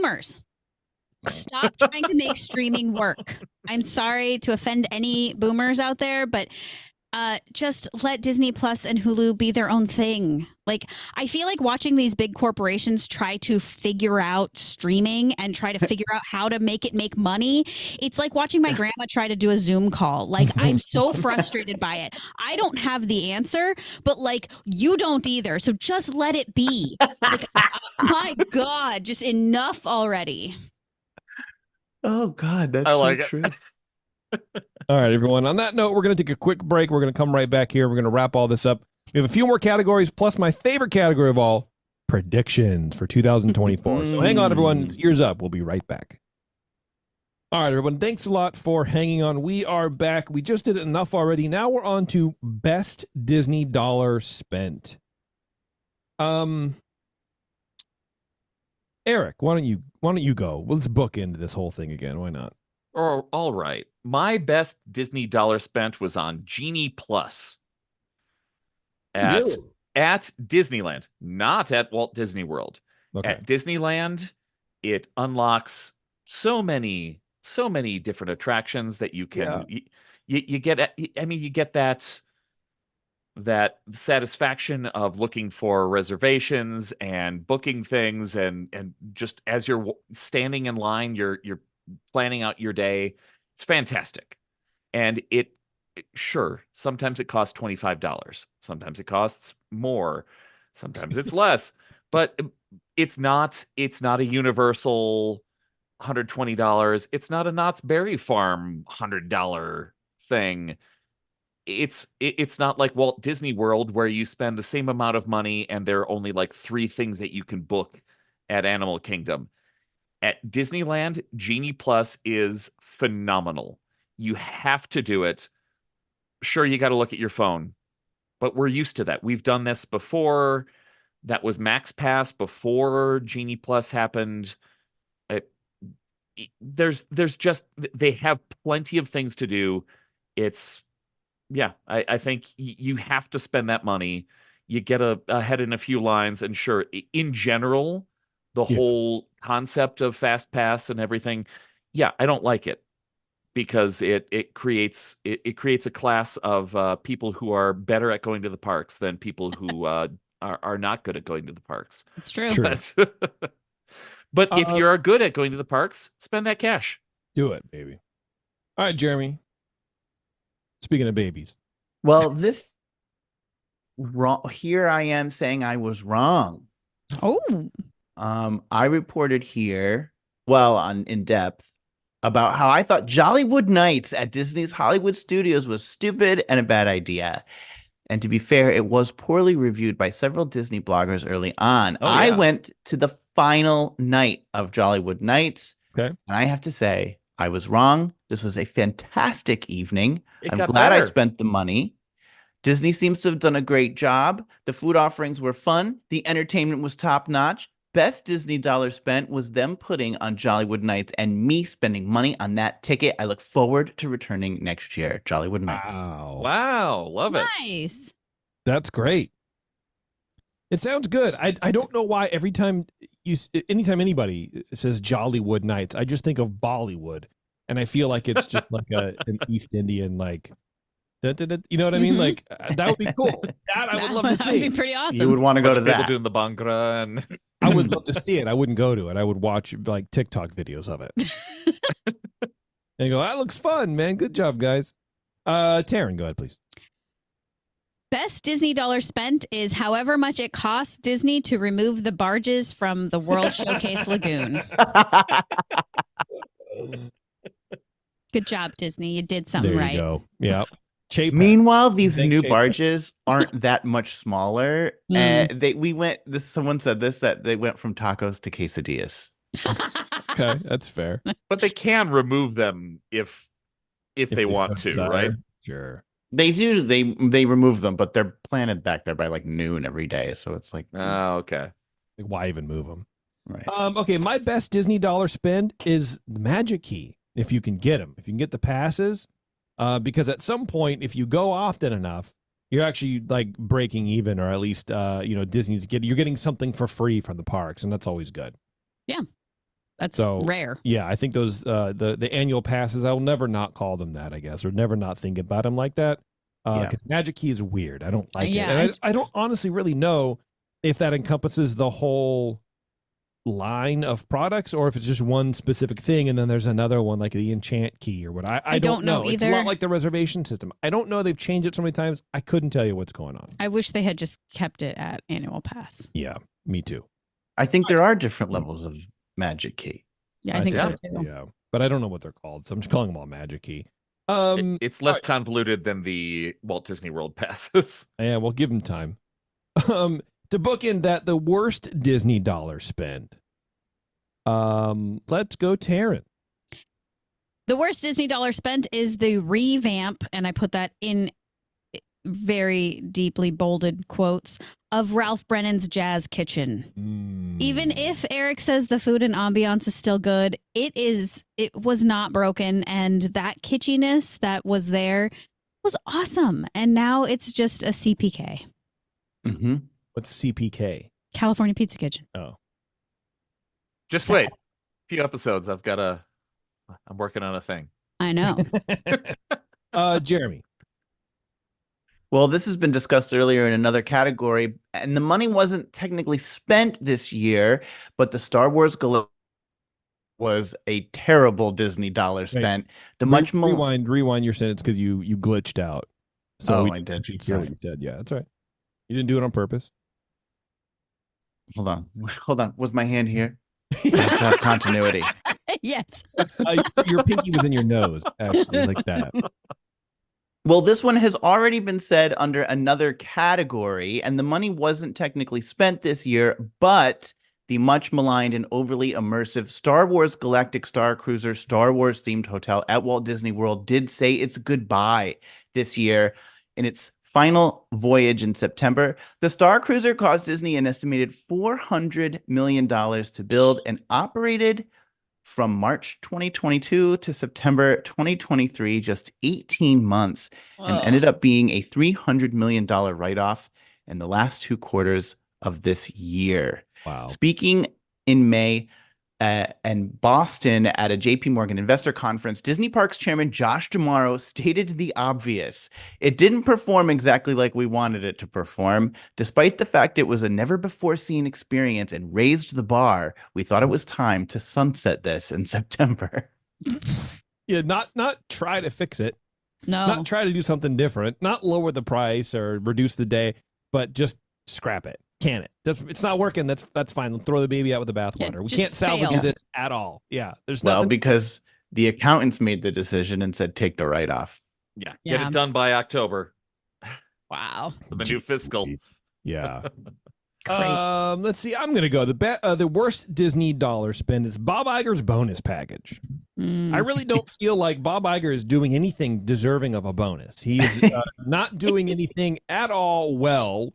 boomers. Stop trying to make streaming work. I'm sorry to offend any boomers out there, but just let Disney Plus and Hulu be their own thing. Like, I feel like watching these big corporations try to figure out streaming and try to figure out how to make it make money. It's like watching my grandma try to do a Zoom call. Like, I'm so frustrated by it. I don't have the answer, but like, you don't either. So just let it be. Like, my God, just enough already. Oh God, that's I like so it. true. All right, everyone. On that note, we're going to take a quick break. We're going to come right back here. We're going to wrap all this up. We have a few more categories, plus my favorite category of all, predictions for 2024. So hang on, everyone. It's Ears Up. We'll be right back. All right, everyone. Thanks a lot for hanging on. We are back. We just did enough already. Now we're on to best Disney dollar spent. Eric, why don't you go? Let's book into this whole thing again. Why not? Oh, all right. My best Disney dollar spent was on Genie Plus at Disneyland, not at Walt Disney World. Okay. At Disneyland, it unlocks so many different attractions that you can you get. I mean, you get that satisfaction of looking for reservations and booking things, and just as you're standing in line, you're planning out your day. It's fantastic. And sure, sometimes it costs $25. Sometimes it costs more. Sometimes it's less. But it's not a universal $120. It's not a Knott's Berry Farm $100 thing. It's not like Walt Disney World where you spend the same amount of money and there are only like 3 things that you can book at Animal Kingdom. At Disneyland, Genie Plus is phenomenal. You have to do it. Sure, you got to look at your phone, but we're used to that. We've done this before. That was Max Pass before Genie Plus happened. There's just, they have plenty of things to do. I think you have to spend that money. You get ahead in a few lines, and sure, in general, the whole concept of Fast Pass and everything, I don't like it because it creates a class of people who are better at going to the parks than people who are not good at going to the parks. It's true. But if you're good at going to the parks, spend that cash. Do it, baby. All right, Jeremy. Speaking of babies. Well, here I am saying I was wrong. Oh. I reported here, in depth, about how I thought Jollywood Nights at Disney's Hollywood Studios was stupid and a bad idea. And to be fair, it was poorly reviewed by several Disney bloggers early on. I went to the final night of Jollywood Nights, and I have to say, I was wrong. This was a fantastic evening. I'm glad I spent the money. Disney seems to have done a great job. The food offerings were fun. The entertainment was top-notch. Best Disney dollar spent was them putting on Jollywood Nights and me spending money on that ticket. I look forward to returning next year. Jollywood Nights. Wow. Love it. Nice. That's great. It sounds good. I don't know why anytime anybody says Jollywood Nights, I just think of Bollywood, and I feel like it's just like an East Indian you know what I mean? Like that would be cool. That I would love to see. That would be pretty awesome. You would want to go to that. People doing the Bhangra and I would love to see it. I wouldn't go to it. I would watch like TikTok videos of it. And go, that looks fun, man. Good job, guys. Taryn, go ahead, please. Best Disney dollar spent is however much it costs Disney to remove the barges from the World Showcase Lagoon. Good job, Disney. You did something right. There you go. Yeah. Meanwhile, these new barges aren't that much smaller. Someone said that they went from tacos to quesadillas. Okay, that's fair. But they can remove them if they want to, right? Sure. They do. They remove them, but they're planted back there by like noon every day. So it's like, oh, okay. Why even move them? Right. Okay, my best Disney dollar spend is the Magic Key. If you can get them, if you can get the passes, because at some point, if you go often enough, you're actually like breaking even, or at least you're getting something for free from the parks, and that's always good. Yeah. That's So, rare. Yeah, I think those the annual passes, I will never not call them that, I guess, or never not think about them like that. Because Magic Key is weird. I don't like it. Yeah, And I don't honestly really know if that encompasses the whole line of products or if it's just one specific thing and then there's another one like the enchant key or what. I don't know. It's a either. lot like the reservation system. I don't know. They've changed it so many times. I couldn't tell you what's going on. I wish they had just kept it at annual pass. Yeah, me too. I think there are different levels of Magic Key. Yeah, I think so too. Yeah, but I don't know what they're called, so I'm just calling them all Magic Key. It's less convoluted than the Walt Disney World passes. Yeah, we'll give them time. To book in that, the worst Disney dollar spend. Let's go, Taryn. The worst Disney dollar spent is the revamp, and I put that in very deeply bolded quotes, of Ralph Brennan's Jazz Kitchen. Even if Eric says the food and ambiance is still good, it was not broken, and that kitschiness that was there was awesome. And now it's just a CPK. Mm-hmm. What's CPK? California Pizza Kitchen. Oh. Just wait. A few episodes. I'm working on a thing. I know. Jeremy. Well, this has been discussed earlier in another category, and the money wasn't technically spent this year, but the Star Wars Galactic was a terrible Disney dollar spent. The much more rewind your sentence because you glitched out. So I did. Hear what you said. Yeah, that's right. You didn't do it on purpose. Hold on. Was my hand here? I have to have continuity. Yes. Your pinky was in your nose, actually, like that. Well, this one has already been said under another category, and the money wasn't technically spent this year, but the much maligned and overly immersive Star Wars Galactic Star Cruiser Star Wars themed hotel at Walt Disney World did say its goodbye this year in its final voyage in September. The Star Cruiser cost Disney an estimated $400 million to build and operated from March 2022 to September 2023, just 18 months, and ended up being a $300 million write-off in the last 2 quarters of this year. Wow. Speaking in May and Boston at a JP Morgan investor conference, Disney Parks chairman Josh D'Amaro stated the obvious. It didn't perform exactly like we wanted it to perform. Despite the fact it was a never-before-seen experience and raised the bar, we thought it was time to sunset this in September. Yeah, not try to fix it. No. Not try to do something different. Not lower the price or reduce the day, but just scrap it. Can it? It's not working. That's fine. Throw the baby out with the bathwater. We can't salvage this at all. Yeah, there's nothing. Well, because the accountants made the decision and said take the write-off. Yeah, get it done by October. Wow. For the new fiscal. Yeah. Crazy. Let's see. I'm gonna go. The worst Disney dollar spend is Bob Iger's bonus package. I really don't feel like Bob Iger is doing anything deserving of a bonus. He is not doing anything at all well.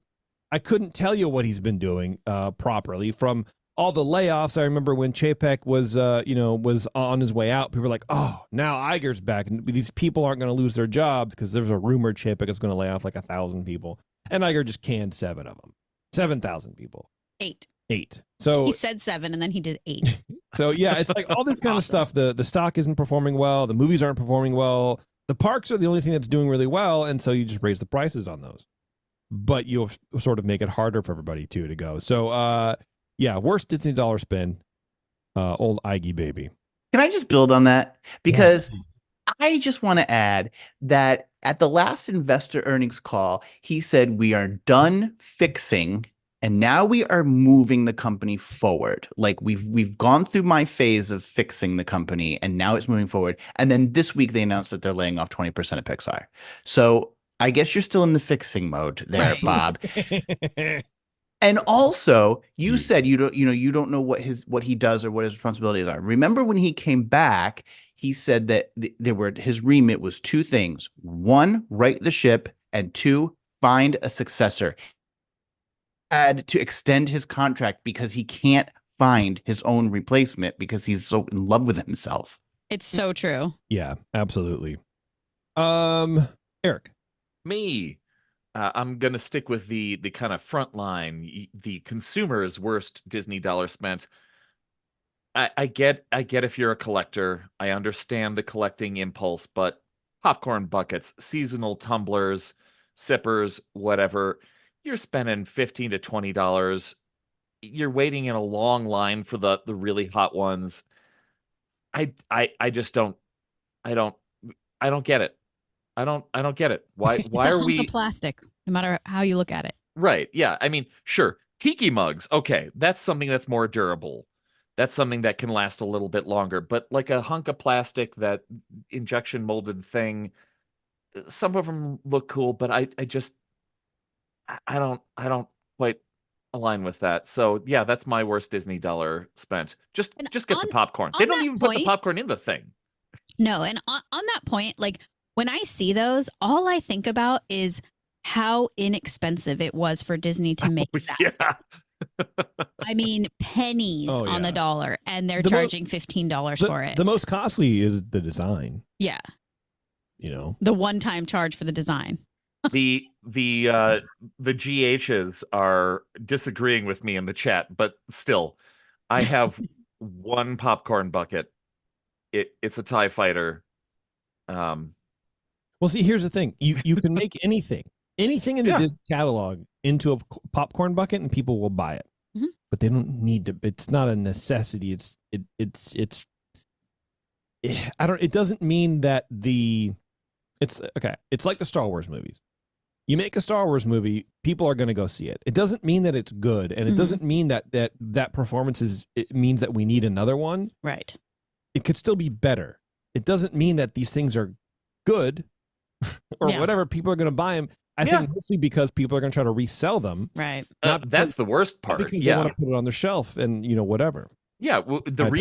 I couldn't tell you what he's been doing properly. From all the layoffs, I remember when Chapek was on his way out, people were like, "Oh, now Iger's back, and these people aren't going to lose their jobs because there's a rumor Chapek is going to lay off like 1,000 people." And Iger just canned 7 of them, 7,000 people. 8. So he said 7, and then he did 8. So yeah, it's like all this kind of stuff. The stock isn't performing well. The movies aren't performing well. The parks are the only thing that's doing really well, and so you just raise the prices on those. But you'll sort of make it harder for everybody too to go. So yeah, worst Disney dollar spend, old Iggy baby. Can I just build on that? Because I just want to add that at the last investor earnings call, he said we are done fixing and now we are moving the company forward. Like we've gone through my phase of fixing the company and now it's moving forward. And then this week they announced that they're laying off 20% of Pixar. So I guess you're still in the fixing mode there, Right. Bob. And also, you said you don't know what he does or what his responsibilities are. Remember when he came back, he said that his remit was 2 things: 1, right the ship, and 2, find a successor. Had to extend his contract because he can't find his own replacement because he's so in love with himself. It's so true. Yeah, absolutely. Eric. Me. I'm going to stick with the kind of front line, the consumer's worst Disney dollar spent. I get if you're a collector, I understand the collecting impulse, but popcorn buckets, seasonal tumblers, sippers, whatever, you're spending $15 to $20. You're waiting in a long line for the really hot ones. I just don't I don't I don't get it. I don't get it. Why It's why a are hunk of we plastic, no matter how you look at it. right? Yeah, I mean, sure, tiki mugs. Okay, that's something that's more durable. That's something that can last a little bit longer. But like a hunk of plastic, that injection molded thing, some of them look cool, but I just I don't quite align with that. So yeah, that's my worst Disney dollar spent. And Just get the on popcorn. They on don't that even put the point, popcorn in the thing. no, and on that point, like when I see those, all I think about is how inexpensive it was for Disney to make that. Yeah. I mean, pennies Oh, on the yeah. dollar, and they're The mo- charging $15 for it. The most costly is the design. Yeah, You know, the one-time charge for the design. The GHs are disagreeing with me in the chat, but still, I have one popcorn bucket. It's a TIE fighter. well, see, here's the thing: you can make anything in the Yeah. Disney catalog into a popcorn bucket, and people will buy it. Mhm. But they don't need to. It's not a necessity. It's I don't. It doesn't mean that it's okay. It's like the Star Wars movies. You make a Star Wars movie, people are going to go see it. It doesn't mean that it's good, and it Mhm. doesn't mean that performance is. It means that we need another one. Right. It could still be better. It doesn't mean that these things are good or Yeah. whatever. People are going to buy them. I Yeah. think mostly because people are going to try to resell them. Right. Not because- That's the worst Not part. because they Yeah. want to put it on their shelf and whatever. Yeah, the I think.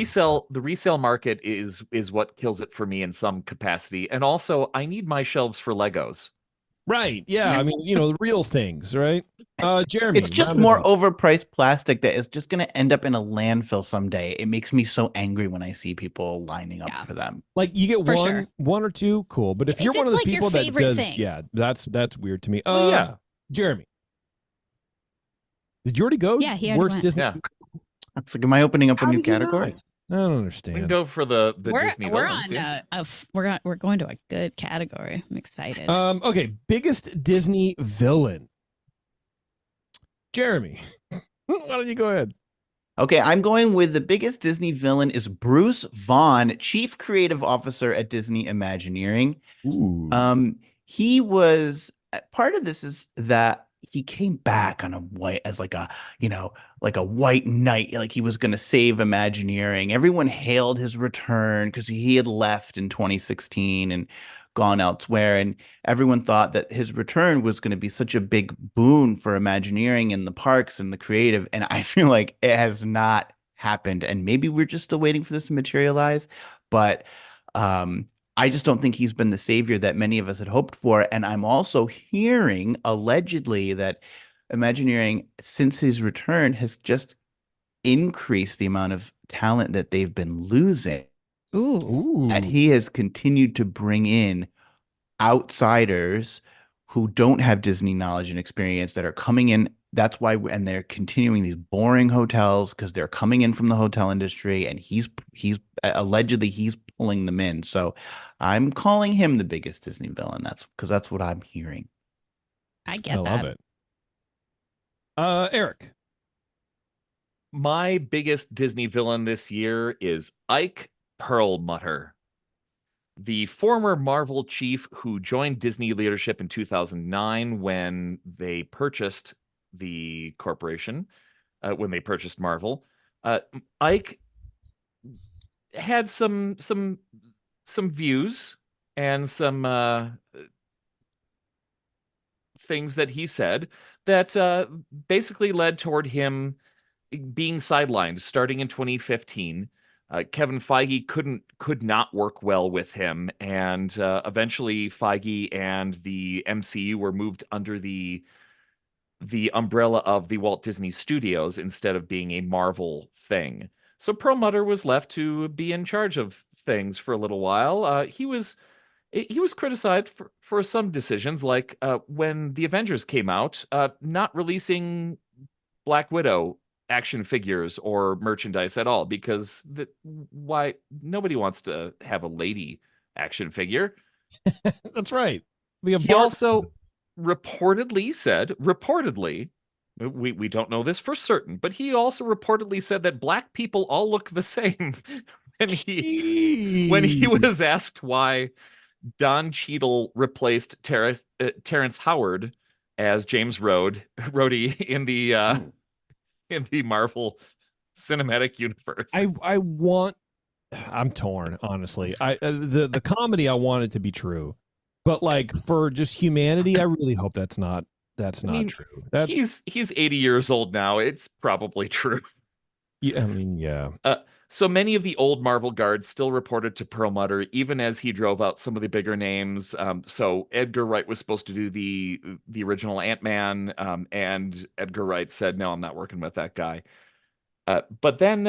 resale market is what kills it for me in some capacity. And also, I need my shelves for Legos. Right. Yeah. I mean, the real things, right? Jeremy. It's just round it more up. overpriced plastic that is just going to end up in a landfill someday. It makes me so angry when I see people lining up Yeah. for them. Like you get For one, sure. one or two, cool. But if If you're one of it's those like your people that favorite does, thing. yeah, that's weird to me. Well, yeah. Jeremy, did you already go? Yeah, he already Worst went. Disney. Yeah. It's like, am I opening up a How new did you category? not? I don't We can understand. go for the we're Disney we're villains. on Yeah. we're going to a good category. I'm excited. Okay, biggest Disney villain. Jeremy, why don't you go ahead? Okay, I'm going with the biggest Disney villain is Bruce Vaughn, Chief Creative Officer at Disney Imagineering. Ooh. He was part of this is that he came back on a white as like a like a white knight, like he was going to save Imagineering. Everyone hailed his return because he had left in 2016 and gone elsewhere, and everyone thought that his return was going to be such a big boon for Imagineering and the parks and the creative. And I feel like it has not happened, and maybe we're just still waiting for this to materialize. But I just don't think he's been the savior that many of us had hoped for. And I'm also hearing allegedly that Imagineering, since his return, has just increased the amount of talent that they've been losing. Ooh. And he has continued to bring in outsiders who don't have Disney knowledge and experience that are coming in. That's why, and they're continuing these boring hotels because they're coming in from the hotel industry, and he's allegedly he's pulling them in. So I'm calling him the biggest Disney villain. That's because that's what I'm hearing. I get I that. love it. Eric. My biggest Disney villain this year is Ike Perlmutter, the former Marvel chief who joined Disney leadership in 2009 when they purchased the corporation, when they purchased Marvel. Ike had some views and some things that he said that basically led toward him being sidelined starting in 2015. Kevin Feige could not work well with him, and eventually Feige and the MCU were moved under the umbrella of the Walt Disney Studios instead of being a Marvel thing. So Perlmutter was left to be in charge of things for a little while. He was criticized for some decisions, like when the Avengers came out, not releasing Black Widow action figures or merchandise at all, because why nobody wants to have a lady action figure. That's right. He also reportedly said, we don't know this for certain, but he also reportedly said that black people all look the same when he was asked why Don Cheadle replaced Terrence Howard as James Rhodey in the Marvel Cinematic Universe. I'm torn, honestly. The comedy, I want it to be true, but like for just humanity, I really hope that's not true. He's 80 years old now. It's probably true. Yeah, I mean, yeah. So many of the old Marvel guards still reported to Perlmutter, even as he drove out some of the bigger names. So Edgar Wright was supposed to do the original Ant-Man, and Edgar Wright said, "No, I'm not working with that guy." But then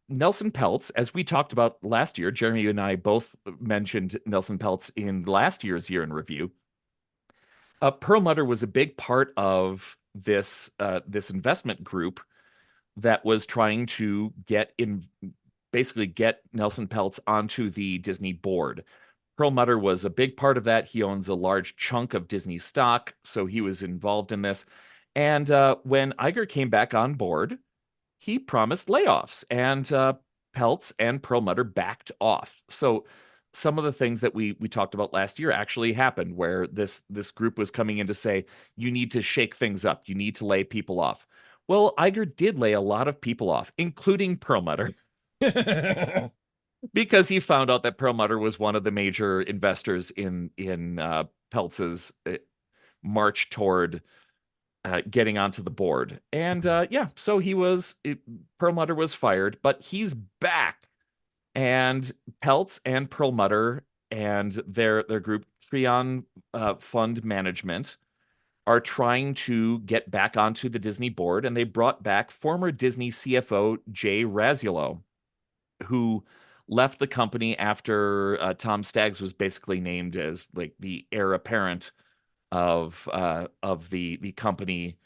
Nelson Peltz, as we talked about last year, Jeremy and I both mentioned Nelson Peltz in last year's Year in Review. Perlmutter was a big part of this investment group that was trying to get Nelson Peltz onto the Disney board. Perlmutter was a big part of that. He owns a large chunk of Disney stock, so he was involved in this. And when Iger came back on board, he promised layoffs, and Peltz and Perlmutter backed off. So some of the things that we talked about last year actually happened, where this group was coming in to say, you need to shake things up. You need to lay people off. Well, Iger did lay a lot of people off, including Perlmutter, because he found out that Perlmutter was one of the major investors in Peltz's march toward getting onto the board. And so Perlmutter was fired, but he's back. And Peltz and Perlmutter and their group, Trion Fund Management, are trying to get back onto the Disney board, and they brought back former Disney CFO Jay Razzulo, who left the company after Tom Staggs was basically named as like the heir apparent of the company,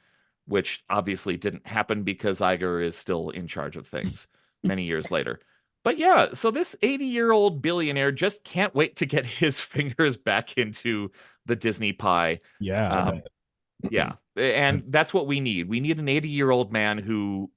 which obviously didn't happen because Iger is still in charge of things many years later. But yeah, so this 80-year-old billionaire just can't wait to get his fingers back into the Disney pie. Yeah. Yeah, and that's what we need. We need an 80-year-old man who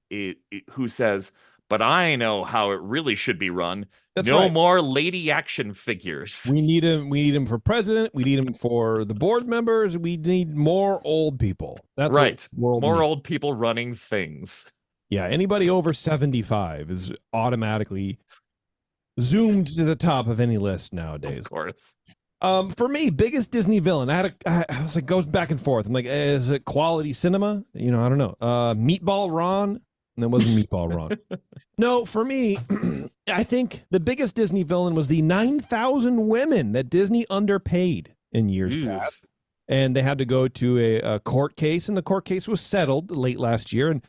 says, "But I know how it really should be run. That's no right. more lady action figures." We need him. We need him for president. We need him for the board members. We need more old people. That's right. More old people running things. Yeah, anybody over 75 is automatically zoomed to the top of any list nowadays. Of course. For me, biggest Disney villain. I was like, goes back and forth. I'm like, is it quality cinema? I don't know. Meatball Ron. And it wasn't Meatball Ron. No, for me, I think the biggest Disney villain was the 9,000 women that Disney underpaid in years past. And they had to go to a court case, and the court case was settled late last year. And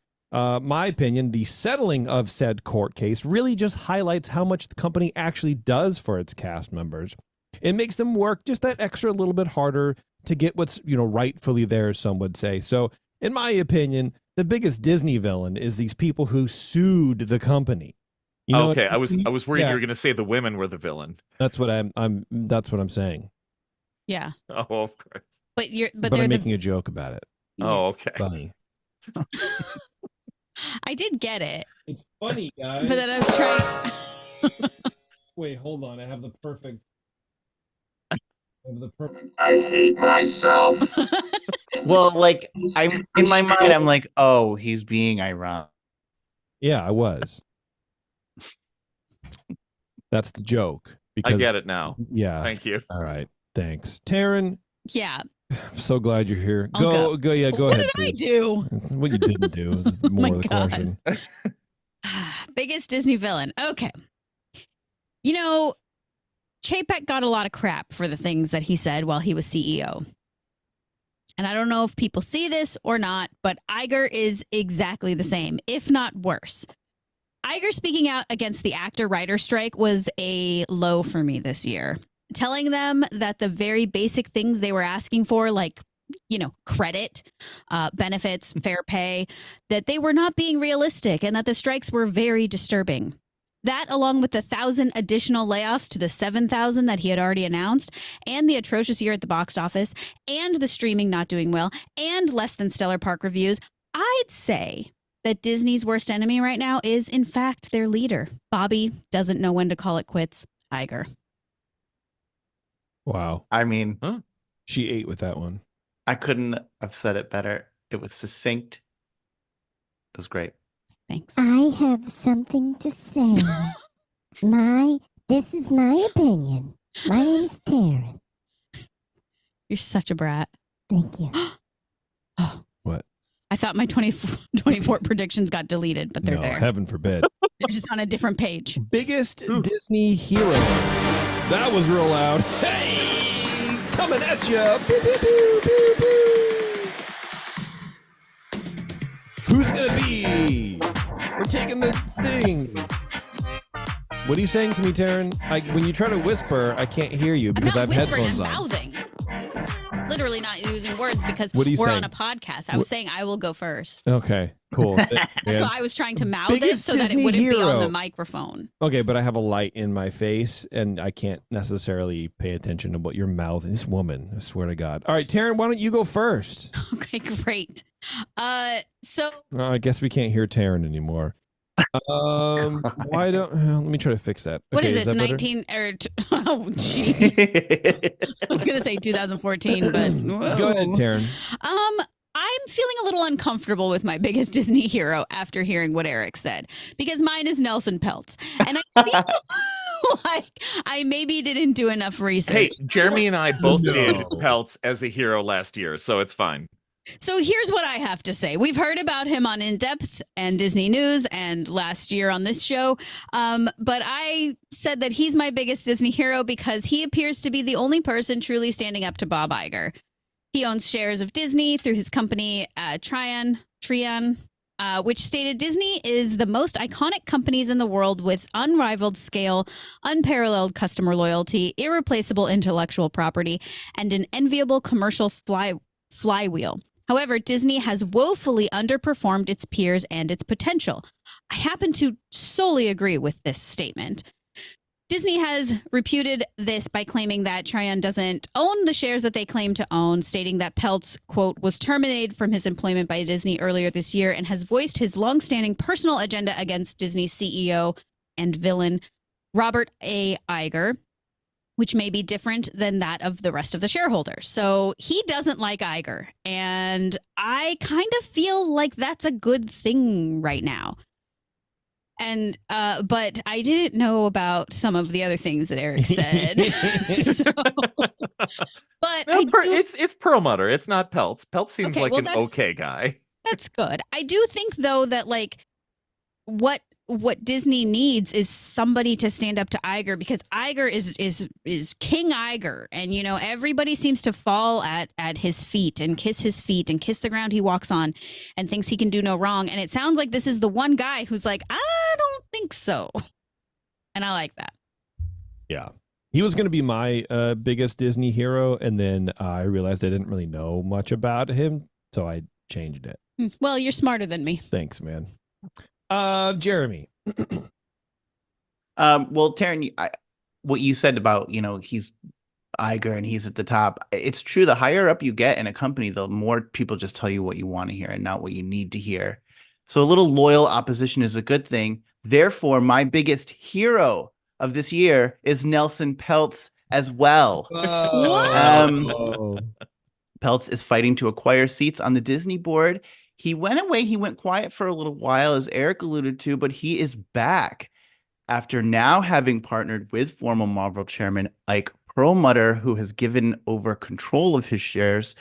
my opinion, the settling of said court case really just highlights how much the company actually does for its cast members. It makes them work just that extra little bit harder to get what's, rightfully theirs, some would say. So, in my opinion, the biggest Disney villain is these people who sued the company. Okay, I was worried you were going to say the women were the villain. That's what that's what I'm saying. Yeah. Oh, of course. But I'm making a joke about it. Oh, okay. Funny. I did get it. It's funny, guys. But then I was trying. Wait, hold on. I have the perfect. I hate myself. Well, like I'm in my mind, I'm like, oh, he's being ironic. Yeah, I was. That's the joke. I get it now. Yeah. Thank you. All right. Thanks, Taryn. Yeah. I'm so glad you're here. I'll go. Yeah, go ahead. What did I do? What you didn't do is more of the question. Biggest Disney villain. Okay. Chapek got a lot of crap for the things that he said while he was CEO. And I don't know if people see this or not, but Iger is exactly the same, if not worse. Iger speaking out against the actor-writer strike was a low for me this year. Telling them that the very basic things they were asking for, like credit, benefits, fair pay, that they were not being realistic and that the strikes were very disturbing. That, along with the 1,000 additional layoffs to the 7,000 that he had already announced, and the atrocious year at the box office, and the streaming not doing well, and less than stellar park reviews, I'd say that Disney's worst enemy right now is, in fact, their leader. Bobby doesn't know when to call it quits. Iger. Wow. I mean, She ate with that one. I couldn't have said it better. It was succinct. It was great. Thanks. I have something to say. This is my opinion. My name is Taryn. You're such a brat. Thank you. What? I thought my 24 predictions got deleted, but they're No, there. heaven forbid. They're just on a different page. Biggest Disney hero. That was real loud. Hey, coming at you. Who's gonna be? We're taking the thing. What are you saying to me, Taryn? When you try to whisper, I can't hear you because I I'm have not whispering, headphones I'm on. mouthing. Literally not using words because What are you we're saying? on a podcast. I was saying I will go first. Okay, cool. That's Man. why I was trying to mouth it Biggest so that Disney it wouldn't be on hero. the microphone. Okay, but I have a light in my face, and I can't necessarily pay attention to what your mouth. This woman, I swear to God. All right, Taryn, why don't you go first? Okay, great. So I guess we can't hear Taryn anymore. Why don't? Let me try to fix that. what Okay, is this? that better? 19 or oh gee, I was gonna say 2014, but Go ahead, whoa. Taryn. I'm feeling a little uncomfortable with my biggest Disney hero after hearing what Eric said, because mine is Nelson Peltz. And I feel like I maybe didn't do enough research. Hey, Jeremy and I both No. did Peltz as a hero last year, so it's fine. So here's what I have to say. We've heard about him on In Depth and Disney News and last year on this show. But I said that he's my biggest Disney hero because he appears to be the only person truly standing up to Bob Iger. He owns shares of Disney through his company Trian, which stated Disney is the most iconic companies in the world with unrivaled scale, unparalleled customer loyalty, irreplaceable intellectual property, and an enviable commercial flywheel. However, Disney has woefully underperformed its peers and its potential. I happen to solely agree with this statement. Disney has reputed this by claiming that Trian doesn't own the shares that they claim to own, stating that Peltz, quote, was terminated from his employment by Disney earlier this year and has voiced his longstanding personal agenda against Disney's CEO and villain, Robert A. Iger, which may be different than that of the rest of the shareholders. So he doesn't like Iger, and I kind of feel like that's a good thing right now. And but I didn't know about some of the other things that Eric said. So, but Well, I do, it's Perlmutter. It's not Peltz. Peltz seems Okay, like well, an that's- okay guy. that's good. I do think though that like what Disney needs is somebody to stand up to Iger, because Iger is King Iger, and you know everybody seems to fall at his feet and kiss the ground he walks on and thinks he can do no wrong. And it sounds like this is the one guy who's like, I don't think so, and I like that. Yeah. He was going to be my biggest Disney hero, and then I realized I didn't really know much about him, so I changed it. Well, you're smarter than me. Thanks, man. Jeremy. Well, Taryn, what you said about, he's Iger and he's at the top. It's true. The higher up you get in a company, the more people just tell you what you want to hear and not what you need to hear. So a little loyal opposition is a good thing. Therefore, my biggest hero of this year is Nelson Peltz as well. Peltz is fighting to acquire seats on the Disney board. He went away. He went quiet for a little while, as Eric alluded to, but he is back after now having partnered with former Marvel chairman Ike Perlmutter, who has given over control of his shares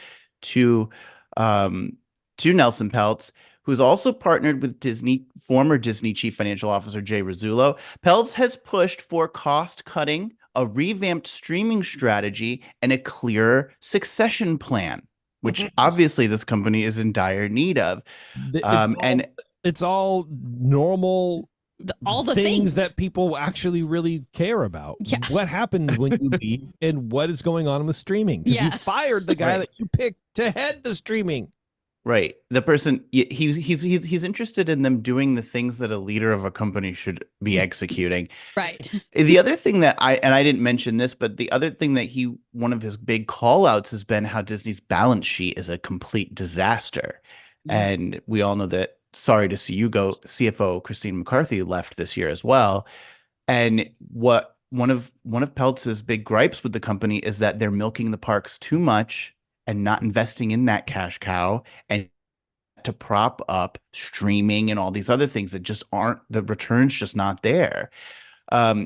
to Nelson Peltz, who's also partnered with former Disney chief financial officer Jay Rizzullo. Peltz has pushed for cost cutting, a revamped streaming strategy, and a clearer succession plan, which obviously this company is in dire need of. It's all normal all the things things. that people actually really care about. Yeah. What happens when you leave and what is going on with streaming? Because Yeah. you fired the guy Right. that you picked to head the streaming. Right. The person he's interested in them doing the things that a leader of a company should be executing. Right. The other thing that I didn't mention this, but the other thing that one of his big call outs has been how Disney's balance sheet is a complete disaster. Yeah. And we all know that, sorry to see you go, CFO Christine McCarthy left this year as well. And what one of Peltz's big gripes with the company is that they're milking the parks too much and not investing in that cash cow and to prop up streaming and all these other things that just aren't, the returns just not there.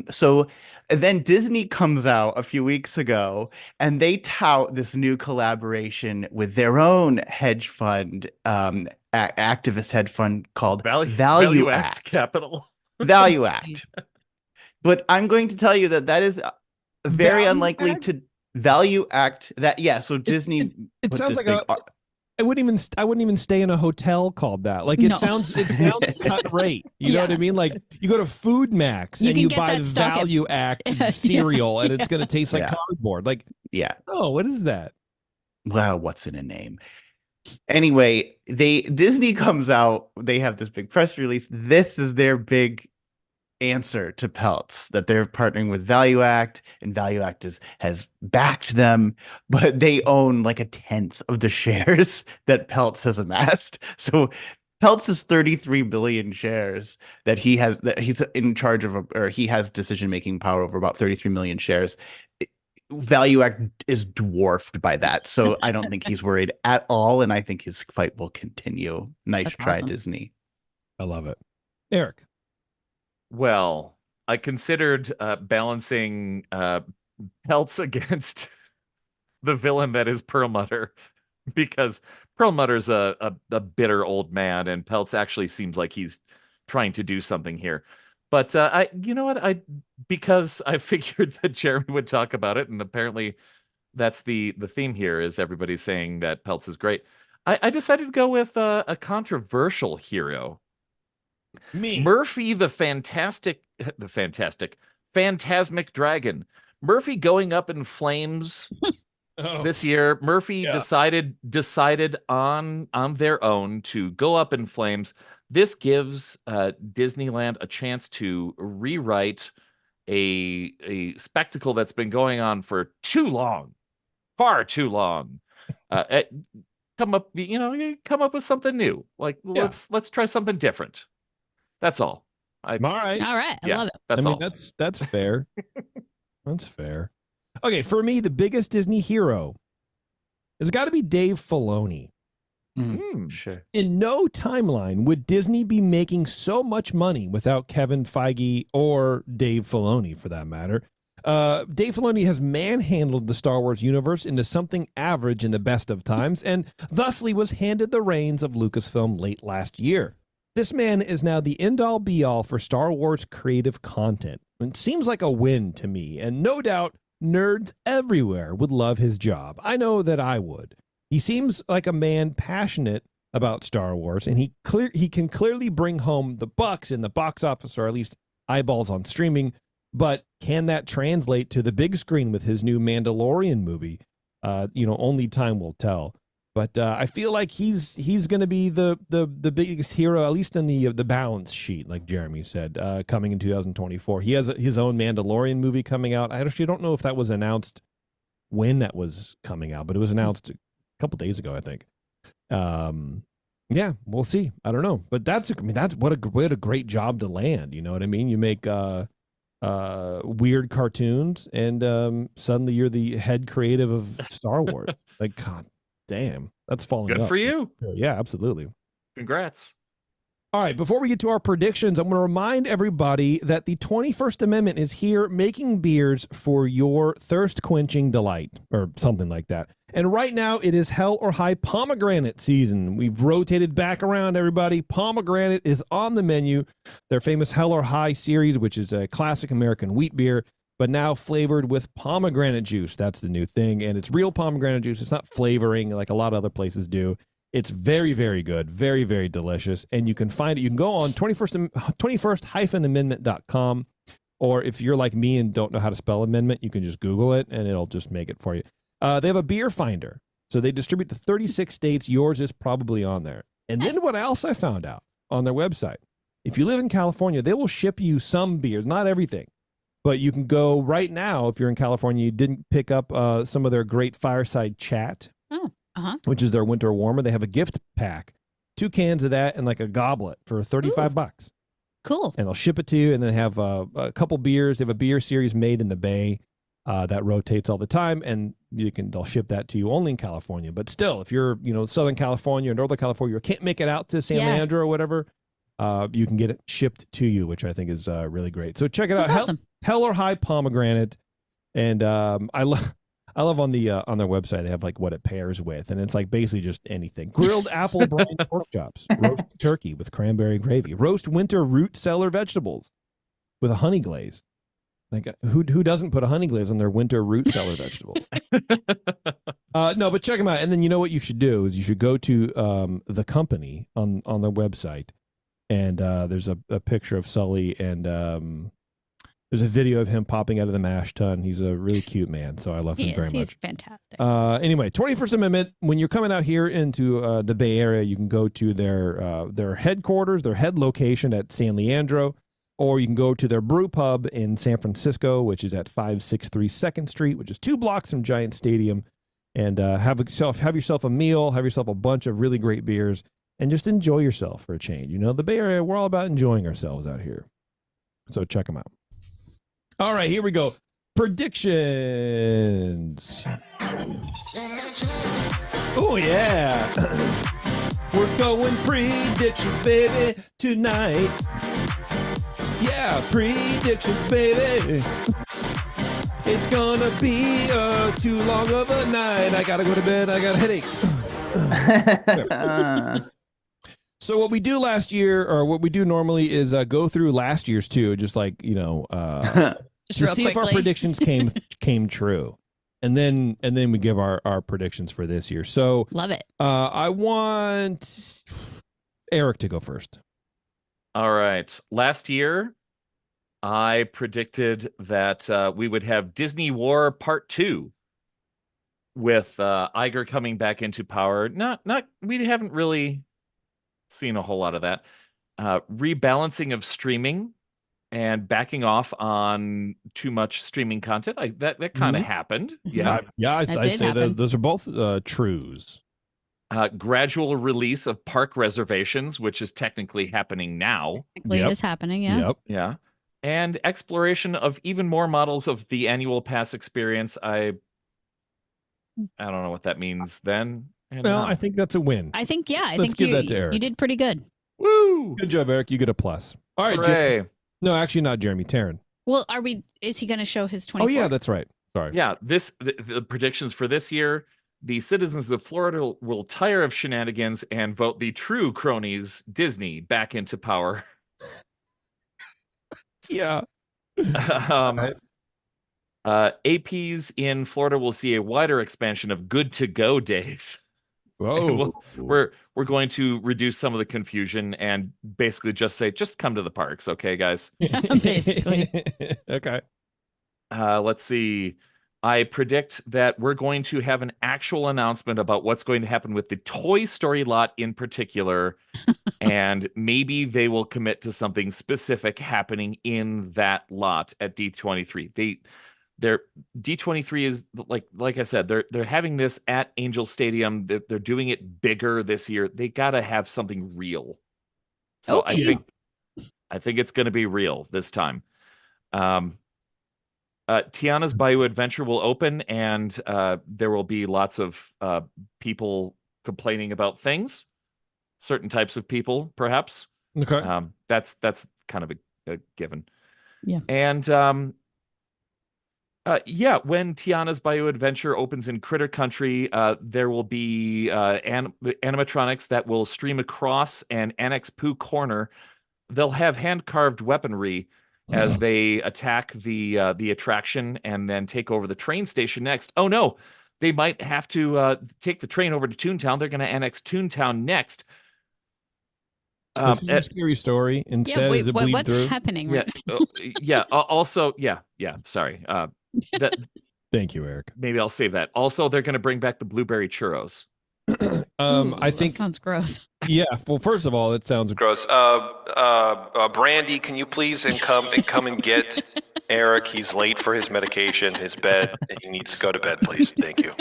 So then Disney comes out a few weeks ago and they tout this new collaboration with their own hedge fund, activist hedge fund called Value Act. Capital. Value Act. But I'm going to tell you that is very Value unlikely Act? to Value Act. That so Disney. It put sounds this like big I wouldn't even stay in a hotel called that. Like it No. sounds cut rate. You know Yeah. what I mean? Like you go to Food Max You and can you get buy that stock at- Value Act Yeah. cereal and it's going to taste like Yeah. cardboard. Like, Yeah. oh, what is that? Well, what's in a name? Anyway, Disney comes out. They have this big press release. This is their big answer to Peltz, that they're partnering with Value Act, and Value Act has backed them, but they own like a tenth of the shares that Peltz has amassed. So Peltz is 33 billion shares that he's in charge of, or he has decision-making power over about 33 million shares. Value Act is dwarfed by that. So I don't think he's worried at all. And I think his fight will continue. Nice That's try, awesome. Disney. I love it. Eric. Well, I considered balancing Peltz against the villain that is Perlmutter, because Perlmutter's a bitter old man, and Peltz actually seems like he's trying to do something here. But you know what? Because I figured that Jeremy would talk about it, and apparently that's the theme here is everybody's saying that Peltz is great. I decided to go with a controversial hero. Me. Murphy the Phantasmic Dragon. Murphy going up in flames this year. Murphy Yeah. decided on their own to go up in flames. This gives Disneyland a chance to rewrite a spectacle that's been going on for too long, far too long. Come up with something new. Like let's try something different. That's all. All right. All right. I love it. That's I mean, all. that's fair. That's fair. Okay, for me, the biggest Disney hero has got to be Dave Filoni. Sure. In no timeline would Disney be making so much money without Kevin Feige or Dave Filoni, for that matter. Dave Filoni has manhandled the Star Wars universe into something average in the best of times, and thusly was handed the reins of Lucasfilm late last year. This man is now the end-all be-all for Star Wars creative content. It seems like a win to me, and no doubt nerds everywhere would love his job. I know that I would. He seems like a man passionate about Star Wars, and he can clearly bring home the bucks in the box office, or at least eyeballs on streaming. But can that translate to the big screen with his new Mandalorian movie? Only time will tell. But I feel like he's going to be the biggest hero, at least in the balance sheet, like Jeremy said, coming in 2024. He has his own Mandalorian movie coming out. I actually don't know if that was announced when that was coming out, but it was announced a couple days ago, I think. Yeah, we'll see. I don't know, but that's what a great job to land. You know what I mean? You make weird cartoons, and suddenly you're the head creative of Star Wars. Like, God damn, that's falling Good up. for you. Yeah, absolutely. Congrats. All right, before we get to our predictions, I'm going to remind everybody that the 21st Amendment is here making beers for your thirst-quenching delight, or something like that. And right now, it is Hell or High pomegranate season. We've rotated back around, everybody. Pomegranate is on the menu. Their famous Hell or High series, which is a classic American wheat beer, but now flavored with pomegranate juice. That's the new thing, and it's real pomegranate juice. It's not flavoring like a lot of other places do. It's very, very good, very, very delicious, and you can find it. You can go on 21st-amendment.com, or if you're like me and don't know how to spell amendment, you can just Google it, and it'll just make it for you. They have a beer finder, so they distribute to 36 states. Yours is probably on there. And then what else I found out on their website, if you live in California, they will ship you some beers, not everything. But you can go right now, if you're in California, you didn't pick up some of their great Fireside Chat, which is their winter warmer. They have a gift pack, 2 cans of that and like a goblet for $35. Cool. And they'll ship it to you. And then have a couple beers. They have a beer series made in the Bay that rotates all the time. And they'll ship that to you only in California. But still, if you're, Southern California or Northern California, or can't make it out to San Leandro or whatever, you can get it shipped to you, which I think is really great. So check it out. Awesome. Hell or High Pomegranate, and I love on their website they have like what it pairs with, and it's like basically just anything: grilled apple brine pork chops, roast turkey with cranberry gravy, roast winter root cellar vegetables with a honey glaze. Like who doesn't put a honey glaze on their winter root cellar vegetable? No, but check them out. And then you know what you should do is you should go to the company on their website, and there's a picture of Sully and. There's a video of him popping out of the mash tun. He's a really cute man, so I love him very much. He's fantastic. Anyway, 21st Amendment, when you're coming out here into the Bay Area, you can go to their headquarters, their head location at San Leandro, or you can go to their brew pub in San Francisco, which is at 563 2nd Street, which is 2 blocks from Giant Stadium, and have yourself a meal, have yourself a bunch of really great beers, and just enjoy yourself for a change. The Bay Area, we're all about enjoying ourselves out here. So check them out. All right, here we go. Predictions. Oh, yeah. We're going predictions, baby, tonight. Yeah, predictions, baby. It's gonna be too long of a night. I gotta go to bed. I got a headache. So what we do last year, or what we do normally, is go through last year's too, just like Just to real see if our quickly. predictions came true, and then we give our predictions for this year. So Love it. I want Eric to go first. All right. Last year, I predicted that we would have Disney War Part 2 with Iger coming back into power. We haven't really seen a whole lot of that. Rebalancing of streaming and backing off on too much streaming content. That kind of happened. Yeah. I'd did say happen. those are both trues. Gradual release of park reservations, which is technically happening now. Technically, Yep. it is happening. Yeah. Yep. Yeah. And exploration of even more models of the annual pass experience. I don't know what that means then. And Well, now. I think that's a win. I think. Yeah. I Let's think give you, that to Eric. you did pretty good. Woo! Good job, Eric. You get a plus. All right, Hooray. No, actually not Jeremy. Taryn. Well, is he going to show his 24? Oh yeah, that's right. Sorry. Yeah, the predictions for this year, the citizens of Florida will tire of shenanigans and vote the true cronies, Disney, back into power. Yeah. APs in Florida will see a wider expansion of good to go days. Whoa. We're going to reduce some of the confusion and basically just say, just come to the parks, okay, guys? Basically. Okay. Let's see. I predict that we're going to have an actual announcement about what's going to happen with the Toy Story lot in particular, and maybe they will commit to something specific happening in that lot at D23. Their D23 is like I said, they're having this at Angel Stadium. They're doing it bigger this year. They gotta have something real. So Okay. I think it's gonna be real this time. Tiana's Bayou Adventure will open, and there will be lots of people complaining about things, certain types of people, perhaps. Okay. That's kind of a given. Yeah. And when Tiana's Bayou Adventure opens in Critter Country, there will be animatronics that will stream across and annex Pooh Corner. They'll have hand-carved weaponry as they attack the attraction and then take over the train station next. Oh no, They might have to take the train over to Toontown. They're going to annex Toontown next. Is it a scary story instead? Yeah, wait, is it bleed what's through? happening Yeah, right now? yeah. Also, yeah. Sorry. That Thank you, Eric. maybe I'll save that. Also, they're going to bring back the blueberry churros. Ooh, I think that sounds gross. yeah. Well, first of all, it sounds Gross. Brandy, can you please come and get Eric? He's late for his medication, his bed, and he needs to go to bed, please. Thank you.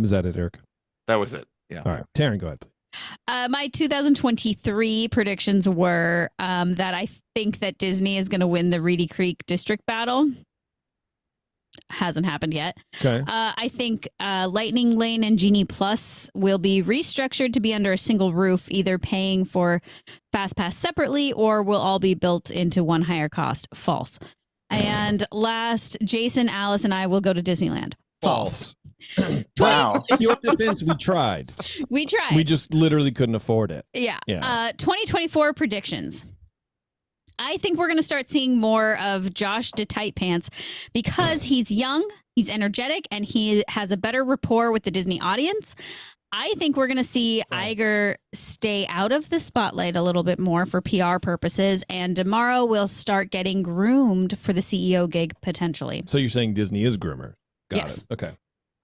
Is that it, Eric? That was it. Yeah. All right, Taryn, go ahead. My 2023 predictions were that I think that Disney is going to win the Reedy Creek district battle. Hasn't happened yet. Okay. I think Lightning Lane and Genie Plus will be restructured to be under a single roof, either paying for FastPass separately or will all be built into one higher cost. False. And last, Jason, Alice, and I will go to Disneyland. False. Wow. In your defense, we tried. We tried. We just literally couldn't afford it. Yeah. Yeah. 2024 predictions. I think we're going to start seeing more of Josh de Tight Pants because he's young, he's energetic, and he has a better rapport with the Disney audience. I think we're going to see Iger stay out of the spotlight a little bit more for PR purposes, and tomorrow we'll start getting groomed for the CEO gig potentially. So you're saying Disney is groomer? Got Yes. it. Okay.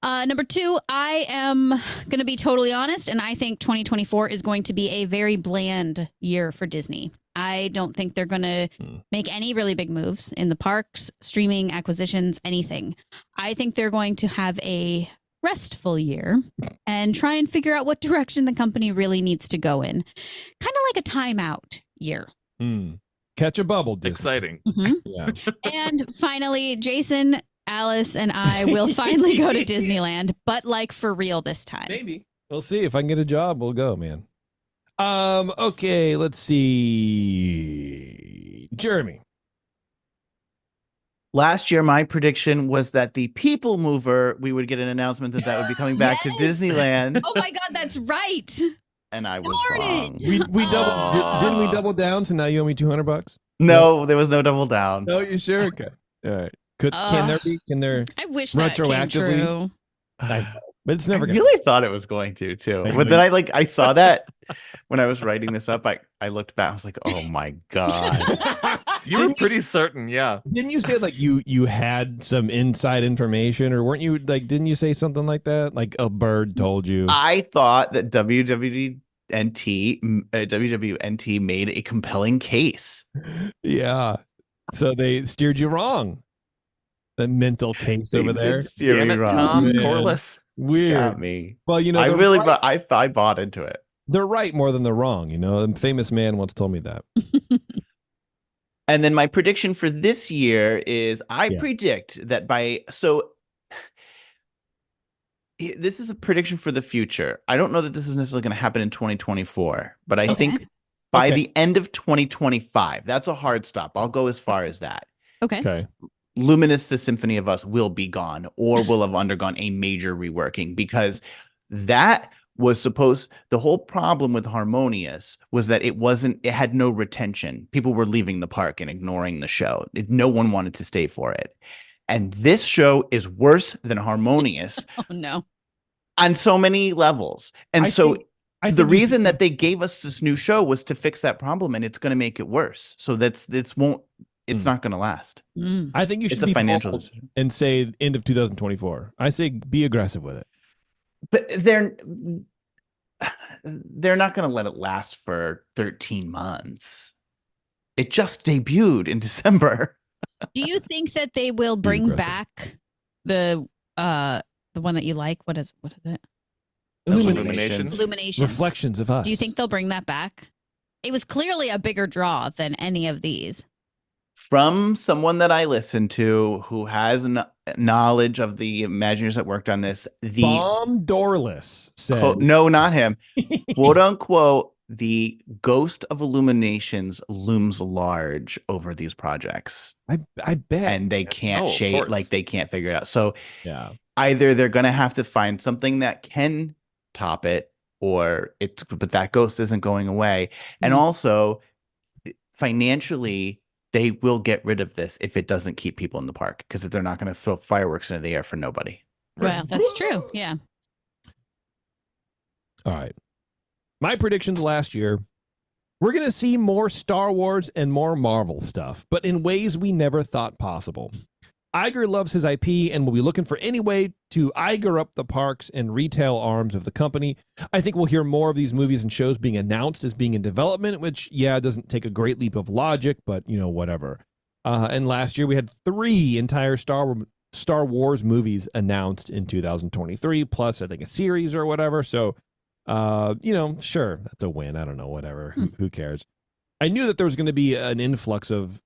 Number two, I am going to be totally honest, and I think 2024 is going to be a very bland year for Disney. I don't think they're going to make any really big moves in the parks, streaming, acquisitions, anything. I think they're going to have a restful year and try and figure out what direction the company really needs to go in. Kind of like a timeout year. Catch a bubble, Disney. Exciting. Yeah. And finally, Jason, Alice, and I will finally go to Disneyland, but like for real this time. Maybe. We'll see. If I can get a job, we'll go, man. Okay, let's see. Jeremy. Last year, my prediction was that the People Mover, we would get an announcement that would be coming back to Yes! Disneyland, Oh my God, that's right. and I was Darn wrong. it. Didn't we double down? So now you owe me $200. No, there was no double down. No, you sure? Okay. All right. Can there be? Can there? I wish that came Retroactively? true. I know, but it's I never gonna. really thought it was going to too. I But know. then I saw that when I was writing this up. I looked back. I was like, oh my God. You were Didn't pretty s- certain, yeah. Didn't you say like you had some inside information, or weren't you like? Didn't you say something like that? Like a bird told you. I thought that WWNT made a compelling case. Yeah. So they steered you wrong. That mental case They over did there. steer Damn me it, wrong. Tom Man. Corliss. Weird. Got me. Well, you know, I they're really, right, I bought into it. they're right more than they're wrong. You know, a famous man once told me that. And then my prediction for this year is I Yeah. predict that this is a prediction for the future. I don't know that this is necessarily going to happen in 2024, but I think by Okay. the end of 2025, that's a hard stop. I'll go as far as that. Okay. Okay. Luminous, the Symphony of Us will be gone or will have undergone a major reworking because that was the whole problem with Harmonious was that it had no retention. People were leaving the park and ignoring the show. No one wanted to stay for it. And this show is worse than Harmonious Oh no. on so many levels. And I so think the you reason should- that they gave us this new show was to fix that problem, and it's going to make it worse. So it's not going to last. I think you should It's a be financial bold decision. and say end of 2024. I say be aggressive with it. But they're not going to let it last for 13 months. It just debuted in December. Do you think that they will bring aggressive. back the one that you like? What is it? Illuminations. Illuminations. Reflections of Us. Do you think they'll bring that back? It was clearly a bigger draw than any of these. From someone that I listened to who has knowledge of the Imagineers that worked on this, Bomb Doorless said no, not him, quote unquote, the ghost of Illuminations looms large over these projects, I bet. and they can't of course. they can't figure it out. So Yeah. either they're going to have to find something that can top it, but that ghost isn't going away. And also financially, they will get rid of this if it doesn't keep people in the park, because they're not going to throw fireworks into the air for nobody. Well, that's true. Yeah. All right. My predictions last year, we're going to see more Star Wars and more Marvel stuff, but in ways we never thought possible. Iger loves his IP and will be looking for any way to Iger up the parks and retail arms of the company. I think we'll hear more of these movies and shows being announced as being in development, which, doesn't take a great leap of logic, but, whatever. And last year we had 3 entire Star Wars movies announced in 2023, plus I think a series or whatever. So, sure, that's a win. I don't know, whatever. Who cares? I knew that there was going to be an influx of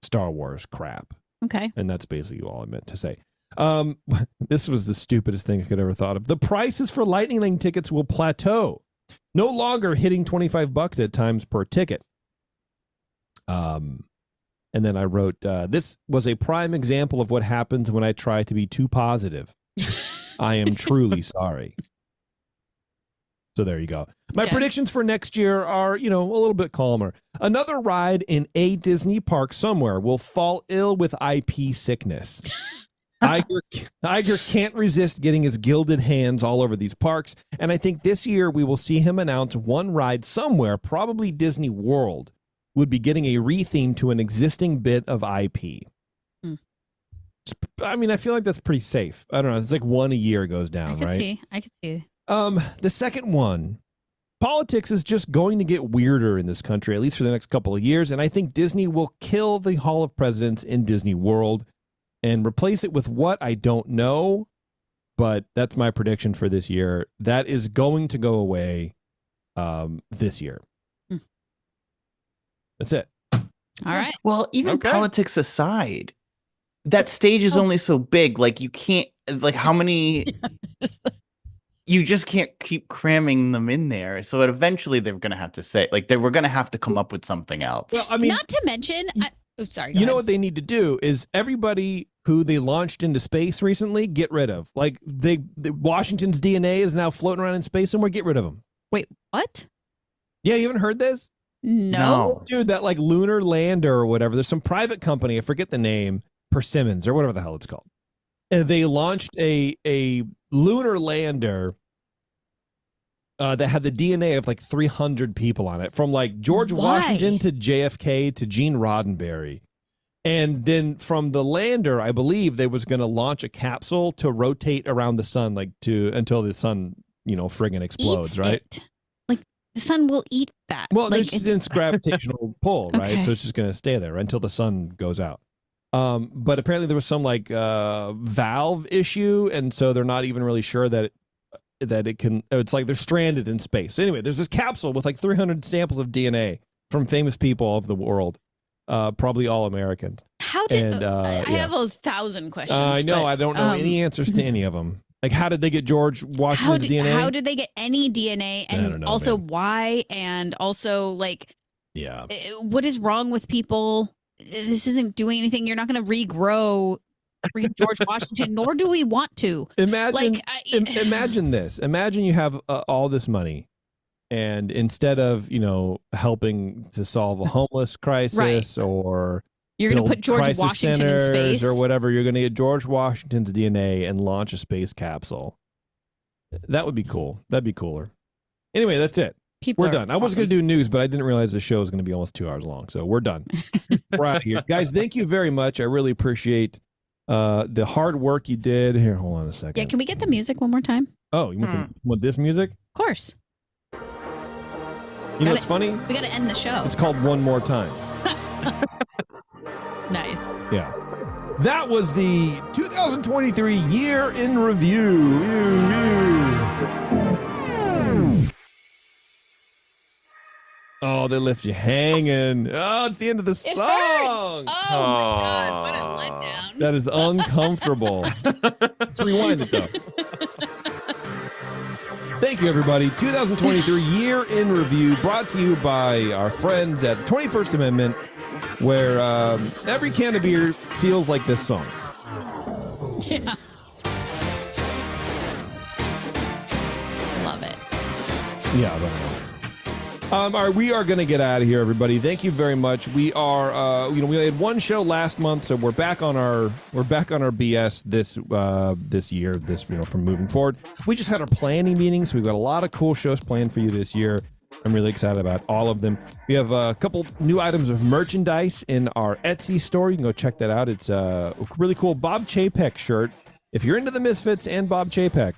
Star Wars crap. Okay. And that's basically all I meant to say. This was the stupidest thing I could ever thought of. The prices for Lightning Lane tickets will plateau, no longer hitting $25 at times per ticket. And then I wrote, this was a prime example of what happens when I try to be too positive. I am truly sorry. So there you go. My predictions for next year are, a little bit calmer. Another ride in a Disney park somewhere will fall ill with IP sickness. Iger can't resist getting his gilded hands all over these parks, and I think this year we will see him announce one ride somewhere, probably Disney World, would be getting a retheme to an existing bit of IP. I mean, I feel like that's pretty safe. I don't know. It's like one a year goes down, right? I could see. The second one, politics is just going to get weirder in this country, at least for the next couple of years. And I think Disney will kill the Hall of Presidents in Disney World and replace it with what I don't know. But that's my prediction for this year. That is going to go away this year. That's it. All right. Well, even politics aside, that stage is only so big. Like, you can't, like, how many... You just can't keep cramming them in there. So eventually they're going to have to say, like, they were going to have to come up with something else. Well, I mean, not to mention, sorry. You know what they need to do is everybody who they launched into space recently, get rid of. Like, Washington's DNA is now floating around in space somewhere. Get rid of them. Wait, what? Yeah, you haven't heard this? No. Dude, that like lunar lander or whatever. There's some private company, I forget the name, Persimmons or whatever the hell it's called. And they launched a lunar lander that had the DNA of like 300 people on it, from like George Washington to JFK to Gene Roddenberry. And then from the lander, I believe they was going to launch a capsule to rotate around the sun, like until the sun, friggin' explodes, right? It. Like the sun will eat that. Well, like, there's this gravitational pull, right? Okay. So it's just going to stay there until the sun goes out. But apparently there was some like valve issue, and so they're not even really sure that it can. It's like they're stranded in space. So anyway, there's this capsule with like 300 samples of DNA from famous people of the world, probably all Americans. How did I have 1,000 questions? I know. I don't know any answers to any of them. Like, how did they get George Washington's DNA? How did they get any DNA? And I don't know, also man. why? And also, like, yeah, what is wrong with people? This isn't doing anything. You're not going to regrow George Washington, nor do we want to. Imagine, imagine this. Imagine you have all this money, and instead of helping to solve a homeless crisis or you're going to put George crisis Washington in centers space or whatever, you're going to get George Washington's DNA and launch a space capsule. That would be cool. That'd be cooler. Anyway, that's it. We're done. I was going to do news, but I didn't realize the show was going to be almost 2 hours long. So we're done. We're out of here. Guys, thank you very much. I really appreciate the hard work you did. Here, hold on a second. Yeah, can we get the music one more time? Oh, you want this music? Of course. You know what's funny? We got to end the show. It's called One More Time. Nice. Yeah. That was the 2023 year in review. Oh, they left you hanging. Oh, it's the end of the song. Oh, my God. What a letdown. That is uncomfortable. Let's rewind it, though. Thank you, everybody. 2023 year in review brought to you by our friends at the 21st Amendment, where every can of beer feels like this song. Yeah. Love it. Yeah, I don't know. All right, we are going to get out of here, everybody. Thank you very much. We are, we had one show last month, so we're back on our BS this year. From moving forward, we just had our planning meetings. So we've got a lot of cool shows planned for you this year. I'm really excited about all of them. We have a couple new items of merchandise in our Etsy store. You can go check that out. It's a really cool Bob Chapek shirt. If you're into the Misfits and Bob Chapek,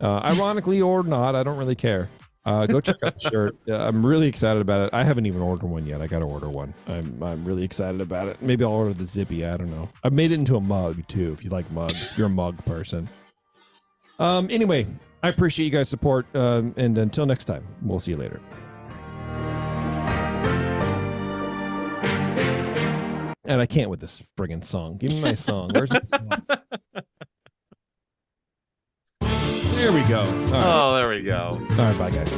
ironically or not, I don't really care. Go check out the shirt. I'm really excited about it. I haven't even ordered one yet. I got to order one. I'm really excited about it. Maybe I'll order the Zippy. I don't know. I've made it into a mug too. If you like mugs, if you're a mug person. Anyway, I appreciate you guys' support. And until next time, we'll see you later. And I can't with this friggin' song. Give me my song. Where's my song? There we go. All right. Oh, there we go. All right, bye guys.